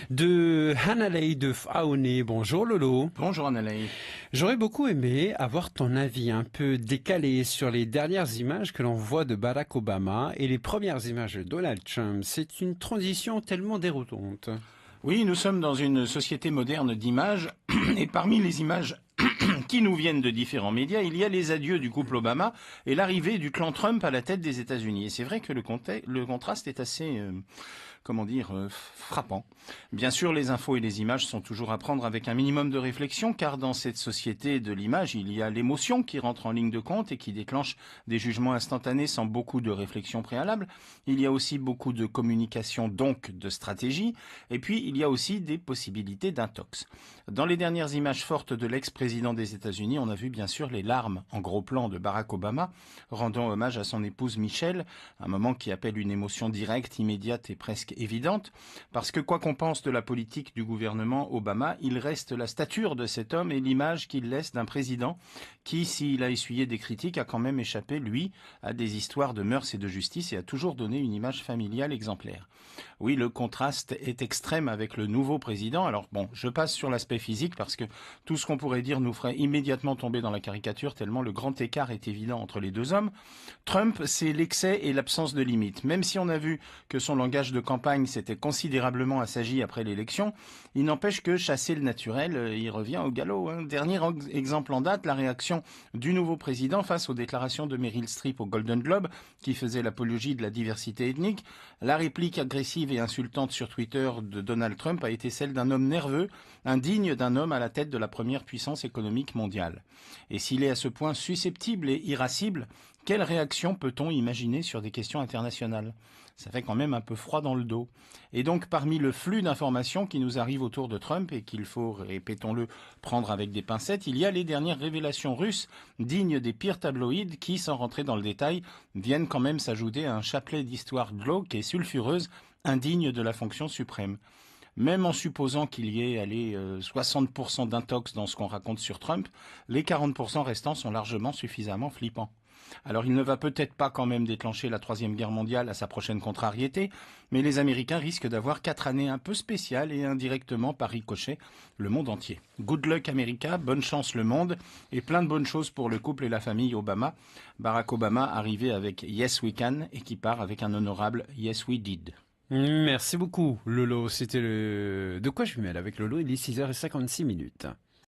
de Hanalei de Faoné. Bonjour Lolo. Bonjour Annalei. J'aurais beaucoup aimé avoir ton avis un peu décalé sur les dernières images que l'on voit de Barack Obama et les premières images de Donald Trump. C'est une transition tellement déroutante. Oui, nous sommes dans une société moderne d'images et parmi les images qui nous viennent de différents médias, il y a les adieux du couple Obama et l'arrivée du clan Trump à la tête des États-Unis. Et c'est vrai que le contraste est assez, frappant. Bien sûr, les infos et les images sont toujours à prendre avec un minimum de réflexion, car dans cette société de l'image, il y a l'émotion qui rentre en ligne de compte et qui déclenche des jugements instantanés sans beaucoup de réflexion préalable. Il y a aussi beaucoup de communication, donc de stratégie. Et puis, il y a aussi des possibilités d'intox. Dans les dernières images fortes de l'ex-président des États-Unis, on a vu bien sûr les larmes en gros plan de Barack Obama, rendant hommage à son épouse Michelle, un moment qui appelle une émotion directe, immédiate et presque évidente, parce que quoi qu'on pense de la politique du gouvernement Obama, il reste la stature de cet homme et l'image qu'il laisse d'un président qui, s'il a essuyé des critiques, a quand même échappé, lui, à des histoires de mœurs et de justice et a toujours donné une image familiale exemplaire. Oui, le contraste est extrême avec le nouveau président. Alors bon, je passe sur l'aspect physique parce que tout ce qu'on pourrait dire nous ferait immédiatement tomber dans la caricature tellement le grand écart est évident entre les deux hommes. Trump, c'est l'excès et l'absence de limite. Même si on a vu que son langage de campagne s'était considérablement assagi après l'élection, il n'empêche que chasser le naturel, il revient au galop. Dernier exemple en date, la réaction du nouveau président face aux déclarations de Meryl Streep au Golden Globe, qui faisait l'apologie de la diversité ethnique. La réplique agressive et insultante sur Twitter de Donald Trump a été celle d'un homme nerveux, indigne d'un homme à la tête de la première puissance économique mondiale. Et s'il est à ce point susceptible et irascible, quelle réaction peut-on imaginer sur des questions internationales? Ça fait quand même un peu froid dans le dos. Et donc, parmi le flux d'informations qui nous arrive autour de Trump et qu'il faut, répétons-le, prendre avec des pincettes, il y a les dernières révélations russes dignes des pires tabloïds qui, sans rentrer dans le détail, viennent quand même s'ajouter à un chapelet d'histoires glauques et sulfureuses indignes de la fonction suprême. Même en supposant qu'il y ait 60% d'intox dans ce qu'on raconte sur Trump, les 40% restants sont largement suffisamment flippants. Alors il ne va peut-être pas quand même déclencher la Troisième Guerre mondiale à sa prochaine contrariété, mais les Américains risquent d'avoir 4 années un peu spéciales et indirectement par ricochet le monde entier. Good luck America, bonne chance le monde et plein de bonnes choses pour le couple et la famille Obama. Barack Obama arrivé avec Yes We Can et qui part avec un honorable Yes We Did. Merci beaucoup Lolo. C'était le... De quoi je me mêle avec Lolo? Il est 6h56.